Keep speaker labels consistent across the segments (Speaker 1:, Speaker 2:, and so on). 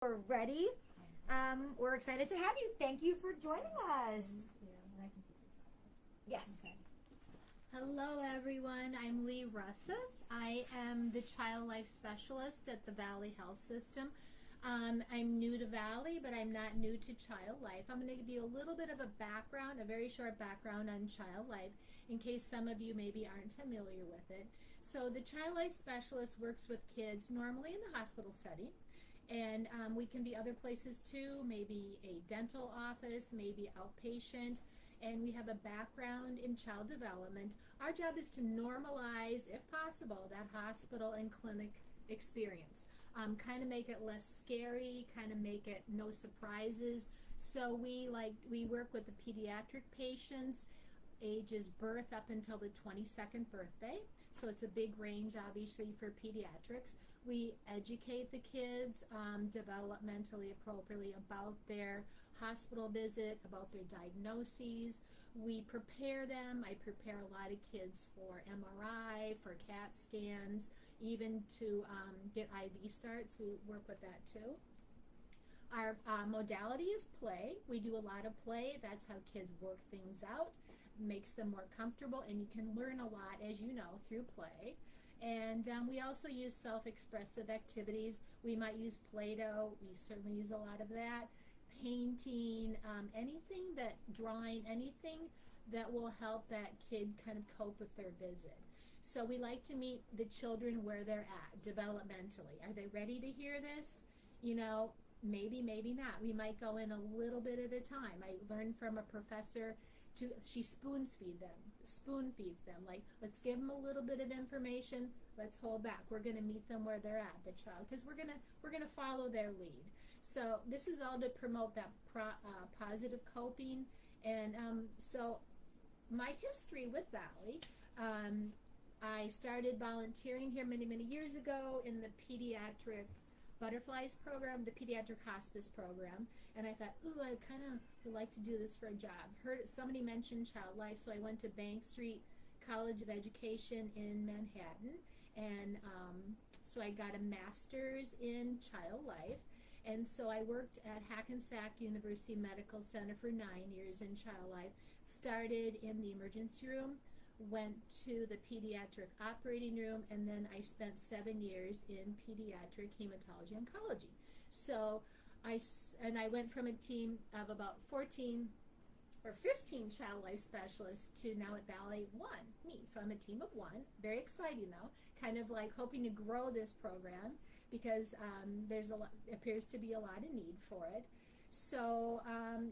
Speaker 1: We're ready. We're excited to have you. Thank you for joining us. Yes.
Speaker 2: Okay. Hello everyone, I'm Lee Russeth. I am the Child Life Specialist at the Valley Health System. I'm new to Valley, but I'm not new to Child Life. I'm going to give you a little bit of a background, a very short background on Child Life, in case some of you maybe aren't familiar with it. So the Child Life Specialist works with kids normally in the hospital setting. And we can be other places too, maybe a dental office, maybe outpatient, and we have a background in child development. Our job is to normalize, if possible, that hospital and clinic experience. Kind of make it less scary, kind of make it no surprises. So we work with the pediatric patients, ages birth up until the 22nd birthday. So it's a big range, obviously, for pediatrics. We educate the kids developmentally appropriately about their hospital visit, about their diagnoses. We prepare them. I prepare a lot of kids for MRI, for CAT scans, even to get IV starts. We work with that too. Our modality is play. We do a lot of play. That's how kids work things out, makes them more comfortable, and you can learn a lot, as you know, through play. And we also use self-expressive activities. We might use Play-Doh. We certainly use a lot of that. Painting, anything drawing, anything that will help that kid kind of cope with their visit. So we like to meet the children where they're at developmentally. Are they ready to hear this? You know, maybe, maybe not. We might go in a little bit at a time. I learned from a professor she spoon feeds them. Like, let's give them a little bit of information. Let's hold back. We're going to meet them where they're at, the child, because we're gonna follow their lead. So this is all to promote that positive coping. And so my history with Valley. I started volunteering here many, many years ago in the pediatric Butterflies program, the pediatric hospice program, and I thought, ooh, I kind of would like to do this for a job. Heard somebody mention Child Life, so I went to Bank Street College of Education in Manhattan, and so I got a master's in Child Life, and so I worked at Hackensack University Medical Center for 9 years in Child Life. Started in the emergency room, went to the pediatric operating room, and then I spent 7 years in pediatric hematology oncology. So I went from a team of about 14 or 15 child life specialists to now at Valley me. So I'm a team of one. Very exciting though. Kind of like hoping to grow this program because appears to be a lot of need for it. So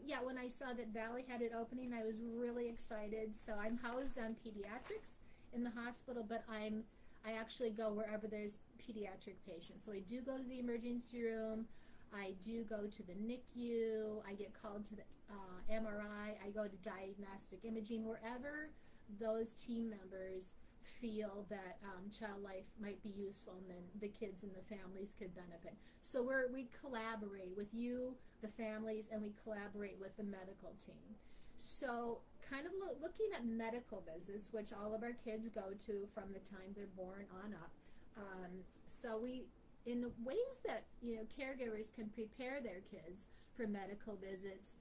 Speaker 2: yeah, when I saw that Valley had it opening, I was really excited. So I'm housed on pediatrics in the hospital, but I actually go wherever there's pediatric patients. So I do go to the emergency room. I do go to the NICU. I get called to the MRI. I go to diagnostic imaging, wherever those team members feel that Child Life might be useful, and then the kids and the families could benefit. So we collaborate with you, the families, and we collaborate with the medical team. So kind of looking at medical visits, which all of our kids go to from the time they're born on up. So in ways that caregivers can prepare their kids for medical visits,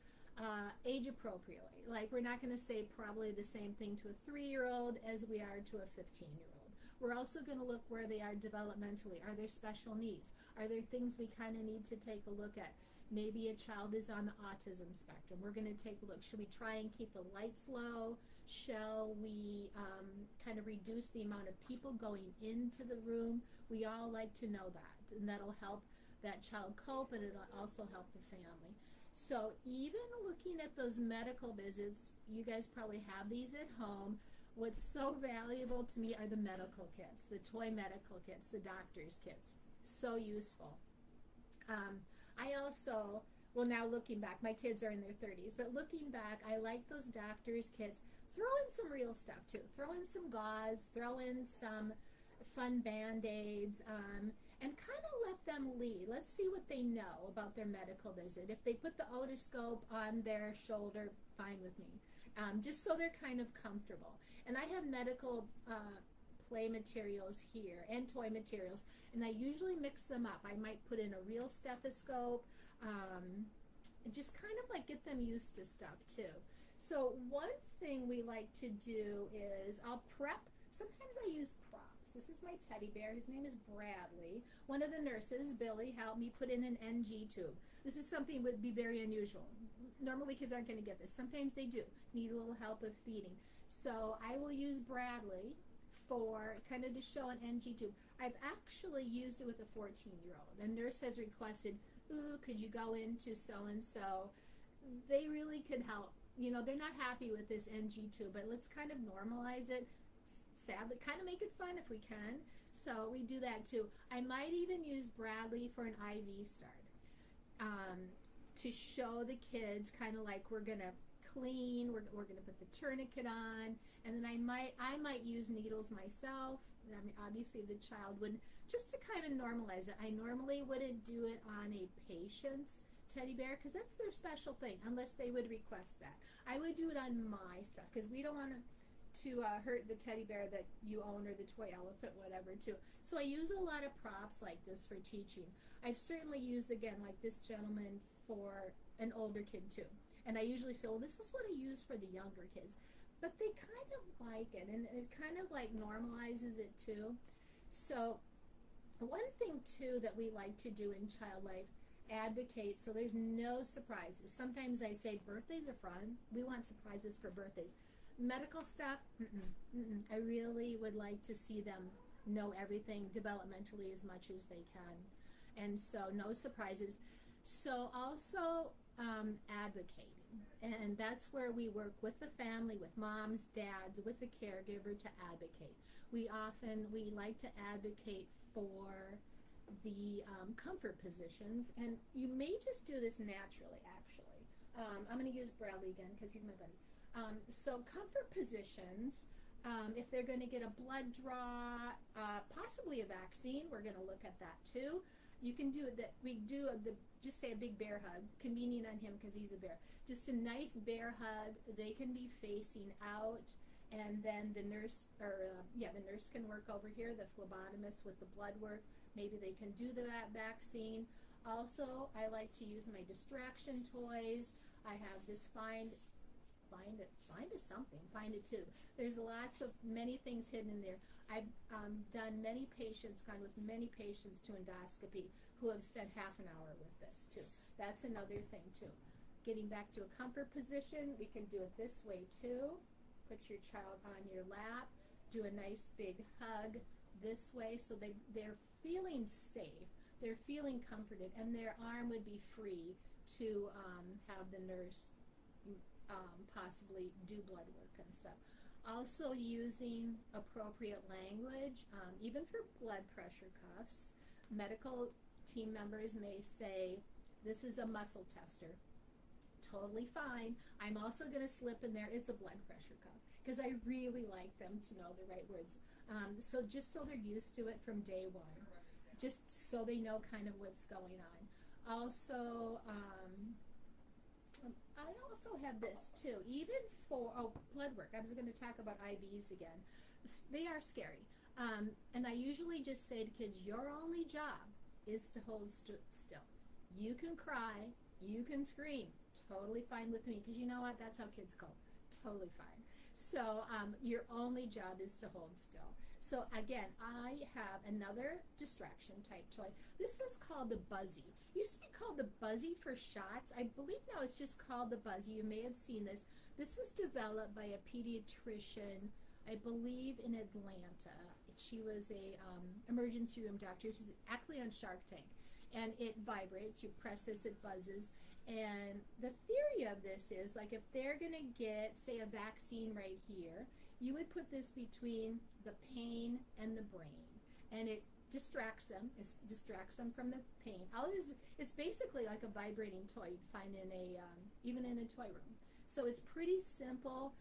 Speaker 2: age appropriately. Like, we're not going to say probably the same thing to a 3-year-old as we are to a 15-year-old. We're also going to look where they are developmentally. Are there special needs? Are there things we kind of need to take a look at? Maybe a child is on the autism spectrum. We're going to take a look. Should we try and keep the lights low? Shall we kind of reduce the amount of people going into the room? We all like to know that, and that'll help that child cope, and it'll also help the family. So even looking at those medical visits, you guys probably have these at home. What's so valuable to me are the medical kits, the toy medical kits, the doctor's kits. So useful. I also, well, now looking back, my kids are in their 30s, but looking back, I like those doctor's kits. Throw in some real stuff too. Throw in some gauze, throw in some fun Band-Aids, and kind of let them lead. Let's see what they know about their medical visit. If they put the otoscope on their shoulder, fine with me. Just so they're kind of comfortable. And I have medical play materials here and toy materials, and I usually mix them up. I might put in a real stethoscope, and just kind of like get them used to stuff too. So one thing we like to do is I'll prep. Sometimes I use props. This is my teddy bear. His name is Bradley. One of the nurses, Billy, helped me put in an NG tube. This is something that would be very unusual. Normally kids aren't going to get this. Sometimes they do need a little help with feeding. So I will use Bradley for kind of to show an NG tube. I've actually used it with a 14-year-old. The nurse has requested, ooh, could you go into so-and-so? They really could help. You know, they're not happy with this NG tube, but let's kind of normalize it. Sadly, kind of make it fun if we can. So we do that too. I might even use Bradley for an IV start to show the kids kind of like we're going to clean, we're going to put the tourniquet on, and then I might use needles myself. I mean, obviously the child would, just to kind of normalize it. I normally wouldn't do it on a patient's teddy bear because that's their special thing, unless they would request that. I would do it on my stuff because we don't want to hurt the teddy bear that you own or the toy elephant, whatever, too. So I use a lot of props like this for teaching. I've certainly used, again, like this gentleman for an older kid, too. And I usually say, well, this is what I use for the younger kids. But they kind of like it, and it kind of like normalizes it, too. So one thing, too, that we like to do in Child Life, advocate so there's no surprises. Sometimes I say birthdays are fun. We want surprises for birthdays. Medical stuff, I really would like to see them know everything developmentally as much as they can. And so no surprises. So also advocating. And that's where we work with the family, with moms, dads, with the caregiver to advocate. We like to advocate for the comfort positions. And you may just do this naturally, actually. I'm going to use Bradley again because he's my buddy. So comfort positions, if they're going to get a blood draw, possibly a vaccine, we're going to look at that too. You can do it that we do just say a big bear hug, convenient on him because he's a bear. Just a nice bear hug. They can be facing out, and then the nurse the nurse can work over here, the phlebotomist with the blood work. Maybe they can do that vaccine. Also, I like to use my distraction toys. I have this find it too. There's many things hidden in there. I've done gone with many patients to endoscopy who have spent half an hour with this too. That's another thing too. Getting back to a comfort position, we can do it this way too. Put your child on your lap, do a nice big hug this way so they're feeling safe, they're feeling comforted, and their arm would be free to have the nurse possibly do blood work and stuff. Also using appropriate language, even for blood pressure cuffs. Medical team members may say, this is a muscle tester. Totally fine. I'm also going to slip in there, it's a blood pressure cuff, because I really like them to know the right words. So just so they're used to it from day one, just so they know kind of what's going on. Also, I also have this too, even for blood work. I was going to talk about IVs again. They are scary. And I usually just say to kids, your only job is to hold still. You can cry, you can scream, totally fine with me, because you know what, that's how kids go, totally fine. So your only job is to hold still. So again, I have another distraction type toy. This is called the Buzzy. It used to be called the Buzzy for shots. I believe now it's just called the Buzzy. You may have seen this. This was developed by a pediatrician, I believe in Atlanta. She was a emergency room doctor. She's actually on Shark Tank. And it vibrates. You press this, it buzzes. And the theory of this is, like, if they're going to get, say, a vaccine right here, you would put this between the pain and the brain. And it distracts them. It distracts them from the pain. It's basically like a vibrating toy you'd find in even in a toy room. So it's pretty simple.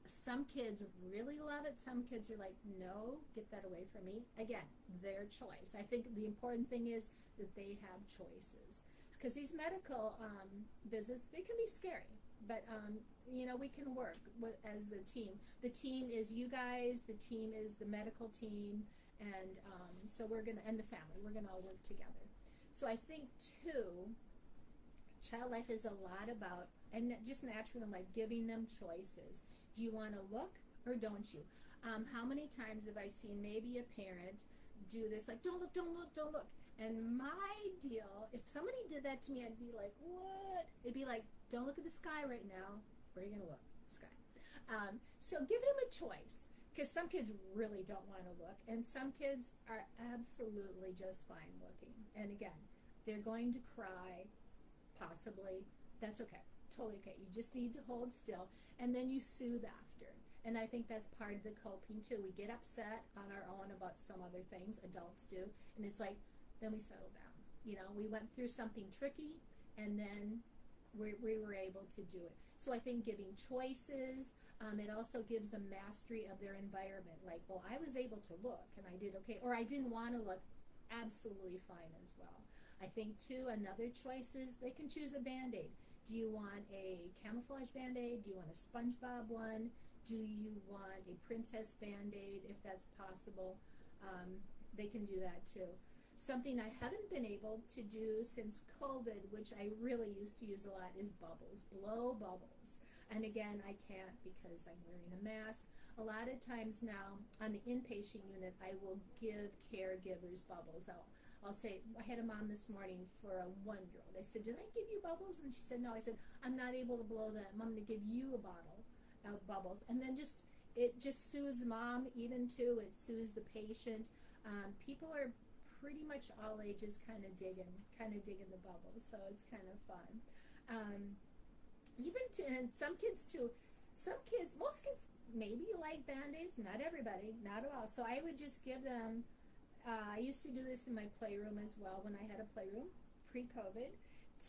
Speaker 2: Some kids really love it. Some kids are like, no, get that away from me. Again, their choice. I think the important thing is that they have choices. Because these medical visits, they can be scary. but we can work as a team. The team is you guys, the team is the medical team, and so and the family, we're gonna all work together. So I think too, child life is a lot about, and just natural in life, giving them choices. Do you want to look or don't you? How many times have I seen maybe a parent do this, like, don't look, don't look, don't look. And my deal, if somebody did that to me, I'd be like, what? It'd be like, don't look at the sky right now. Where are you going to look? Sky. So give them a choice, because some kids really don't want to look, and some kids are absolutely just fine looking. And again, they're going to cry, possibly. That's okay. Totally okay. You just need to hold still, and then you soothe after. And I think that's part of the coping too. We get upset on our own about some other things, adults do, and it's like, then we settle down. We went through something tricky, and then we were able to do it. So I think giving choices, it also gives them mastery of their environment. Like, well, I was able to look, and I did okay, or I didn't want to look, absolutely fine as well. I think too, another choice is they can choose a Band-Aid. Do you want a camouflage Band-Aid? Do you want a SpongeBob one? Do you want a princess Band-Aid, if that's possible? They can do that too. Something I haven't been able to do since COVID, which I really used to use a lot, is bubbles, blow bubbles. And again, I can't because I'm wearing a mask. A lot of times now on the inpatient unit, I will give caregivers bubbles. I'll say, I had a mom this morning for a 1-year-old. I said, did I give you bubbles? And she said, no. I said, I'm not able to blow them. I'm going to give you a bottle of bubbles. And then it just soothes mom even too. It soothes the patient. People are pretty much all ages kind of digging the bubbles, so it's kind of fun. And some kids too. Most kids maybe like Band-Aids. Not everybody, not at all. So I would just give them. I used to do this in my playroom as well when I had a playroom pre-COVID,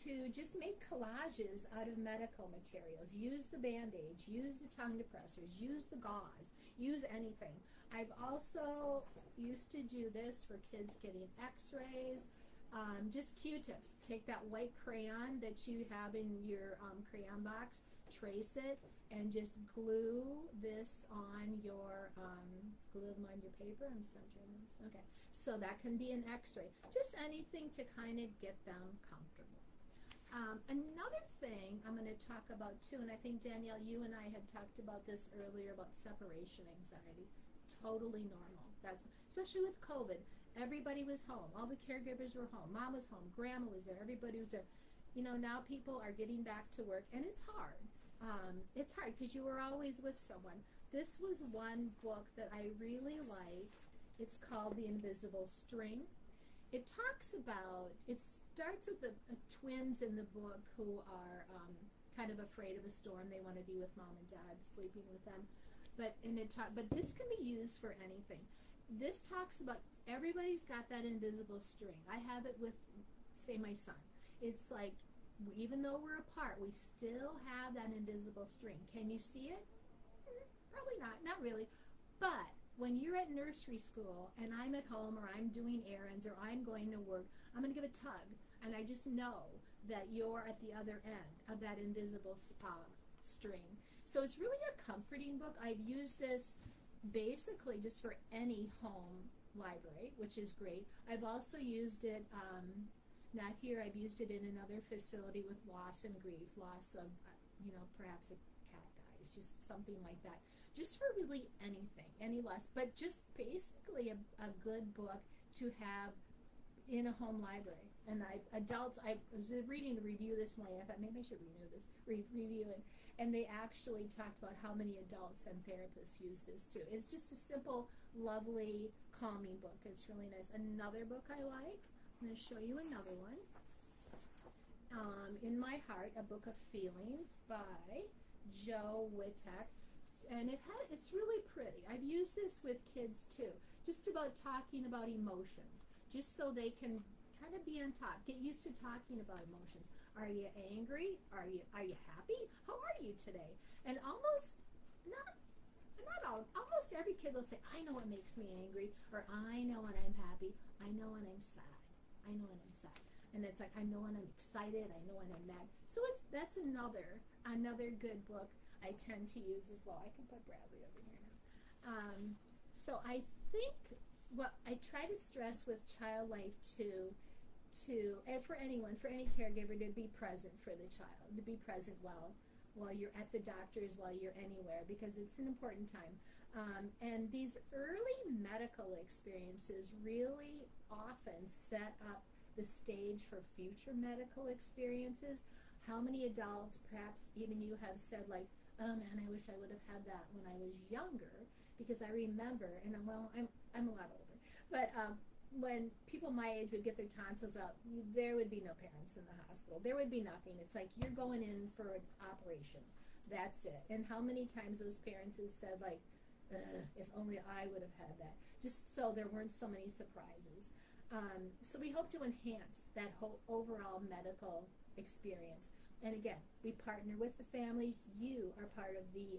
Speaker 2: to just make collages out of medical materials. Use the Band-Aids, use the tongue depressors, use the gauze, use anything. I've also used to do this for kids getting x-rays, just Q-tips. Take that white crayon that you have in your crayon box, trace it, and just glue this on your, paper. I'm centering this. Okay, so that can be an x-ray. Just anything to kind of get them comfortable. Another thing I'm going to talk about too, and I think Danielle, you and I had talked about this earlier, about separation anxiety. Totally normal. That's especially with COVID. Everybody was home. All the caregivers were home. Mom was home. Grandma was there. Everybody was there. Now people are getting back to work, and it's hard. It's hard because you were always with someone. This was one book that I really like. It's called The Invisible String. It starts with the twins in the book who are kind of afraid of a storm. They want to be with mom and dad, sleeping with them. But this can be used for anything. This talks about everybody's got that invisible string. I have it with, say, my son. It's like, even though we're apart, we still have that invisible string. Can you see it? Probably not really. But when you're at nursery school and I'm at home, or I'm doing errands, or I'm going to work, I'm going to give a tug, and I just know that you're at the other end of that invisible string. So it's really a comforting book. I've used this basically just for any home library, which is great. I've also used it, not here, I've used it in another facility with loss and grief, loss of, perhaps a cat dies, just something like that. Just for really anything, any loss, but just basically a good book to have in a home library. And I was reading the review this morning. I thought maybe I should review it. And they actually talked about how many adults and therapists use this too. It's just a simple, lovely, calming book. It's really nice. Another book I like, I'm going to show you another one. In My Heart, A Book of Feelings by Jo Whittek. And it's really pretty. I've used this with kids too, just about talking about emotions, just so they can kind of be on top, get used to talking about emotions. Are you angry? Are you happy? How are you today? And almost every kid will say, I know what makes me angry, or I know when I'm happy, I know when I'm sad. I know when I'm sad. and it's like I know when I'm excited, I know when I'm mad. So that's another good book I tend to use as well. I can put Bradley over here now. So I think what I try to stress with Child Life too, and for anyone, for any caregiver, to be present for the child, to be present while you're at the doctor's, while you're anywhere, because it's an important time. And these early medical experiences really often set up the stage for future medical experiences. How many adults, perhaps even you, have said like, oh man, I wish I would have had that when I was younger, because I remember, and I'm a lot older, but when people my age would get their tonsils out, there would be no parents in the hospital. There would be nothing. It's like, you're going in for an operation. That's it. And how many times those parents have said like, if only I would have had that, just so there weren't so many surprises. So we hope to enhance that whole overall medical experience. And again, we partner with the families. You are part of the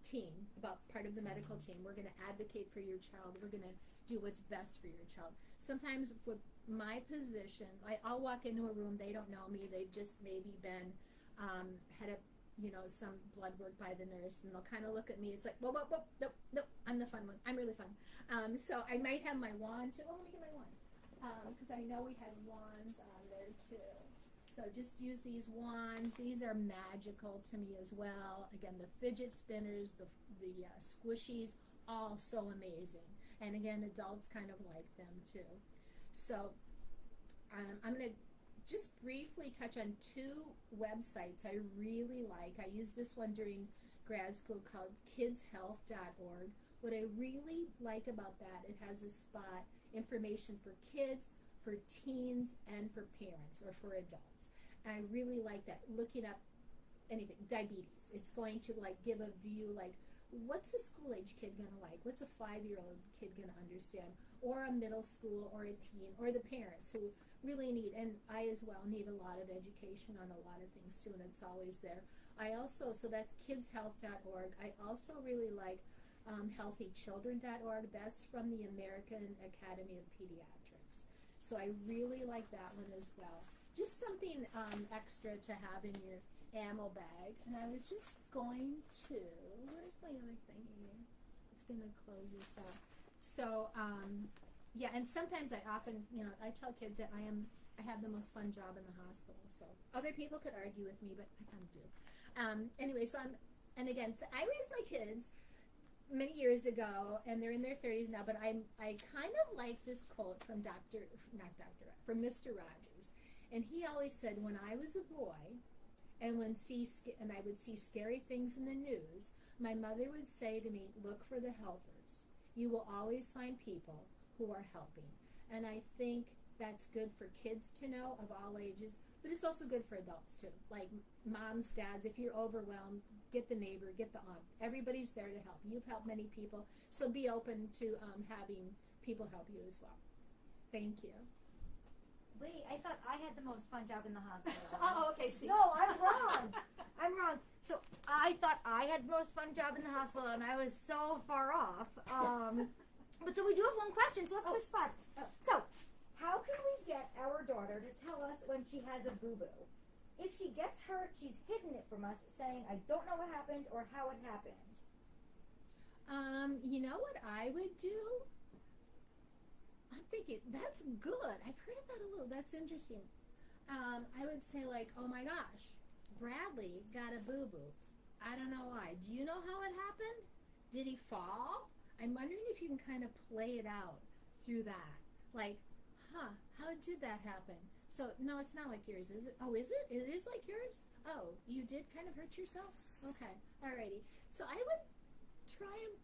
Speaker 2: team, part of the medical team. We're going to advocate for your child. We're going to do what's best for your child. Sometimes with my position, I'll walk into a room, they don't know me, they've just maybe been, had some blood work by the nurse, and they'll kind of look at me, it's like, whoa, nope, I'm the fun one, I'm really fun. So I might have my wand too. Oh, let me get my wand, because I know we had wands on there too. So just use these wands. These are magical to me as well. Again, the fidget spinners, the squishies, all so amazing. And again, adults kind of like them too. So I'm going to just briefly touch on two websites I really like. I used this one during grad school called kidshealth.org. What I really like about that, it has a spot, information for kids, for teens, and for parents or for adults. And I really like that, looking up anything, diabetes. It's going to like give a view like, what's a school age kid gonna like? What's a 5-year-old kid gonna understand? Or a middle school or a teen, or the parents who really need, and I as well need a lot of education on a lot of things too, and it's always there. So that's kidshealth.org. I also really like healthychildren.org. That's from the American Academy of Pediatrics. So I really like that one as well. Just something extra to have in your ammo bag. And I was just going to, where's my other thing here? It's going to close this up. So, yeah, and sometimes I tell kids that I have the most fun job in the hospital. So other people could argue with me, but I kind of do. Anyway, so I raised my kids many years ago, and they're in their 30s now, but I kind of like this quote from Mr. Rogers. And he always said, when I was a boy, and I would see scary things in the news, my mother would say to me, look for the helpers. You will always find people who are helping. And I think that's good for kids to know of all ages, but it's also good for adults too. Like moms, dads, if you're overwhelmed, get the neighbor, get the aunt. Everybody's there to help. You've helped many people, so be open to having people help you as well. Thank you.
Speaker 1: Wait, I thought I had the most fun job in the hospital.
Speaker 2: Oh, okay. See.
Speaker 1: No, I'm wrong. I'm wrong. So I thought I had the most fun job in the hospital, and I was so far off. But so we do have one question, so let's switch spots. So, how can we get our daughter to tell us when she has a boo-boo? If she gets hurt, she's hidden it from us, saying, I don't know what happened or how it happened.
Speaker 2: You know what I would do? I'm thinking, that's good. I've heard of that a little. That's interesting. I would say like, oh my gosh, Bradley got a boo-boo. I don't know why. Do you know how it happened? Did he fall? I'm wondering if you can kind of play it out through that. Like, how did that happen? So, no, it's not like yours, is it? Oh, is it? It is like yours? Oh, you did kind of hurt yourself? Okay, alrighty. So I would try and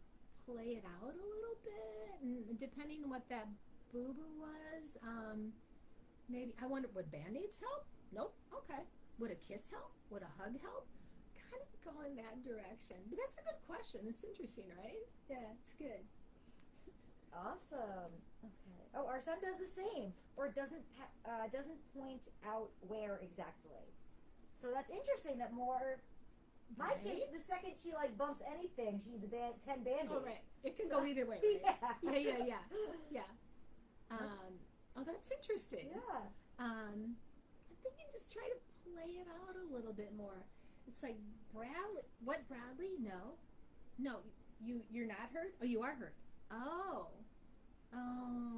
Speaker 2: play it out a little bit, and depending on what that boo-boo was, maybe, I wonder, would Band-Aids help? Nope, okay. Would a kiss help? Would a hug help? Kind of go in that direction. But that's a good question. It's interesting, right? Yeah, it's good.
Speaker 1: Awesome. Okay. Oh, our son does the same, or doesn't point out where exactly. So that's interesting. That more. My kid, the second she like bumps anything, she needs 10 Band-Aids.
Speaker 2: Oh, right. It can go either way, right?
Speaker 1: Yeah.
Speaker 2: Yeah. Oh, that's interesting.
Speaker 1: Yeah.
Speaker 2: I'm thinking just try to play it out a little bit more. It's like Bradley. What, Bradley? No, you're not hurt. Oh, you are hurt. Oh,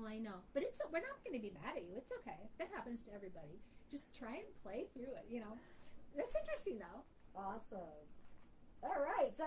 Speaker 2: I know. But we're not going to be mad at you. It's okay. That happens to everybody. Just try and play through it. That's interesting though.
Speaker 1: Awesome. All right. So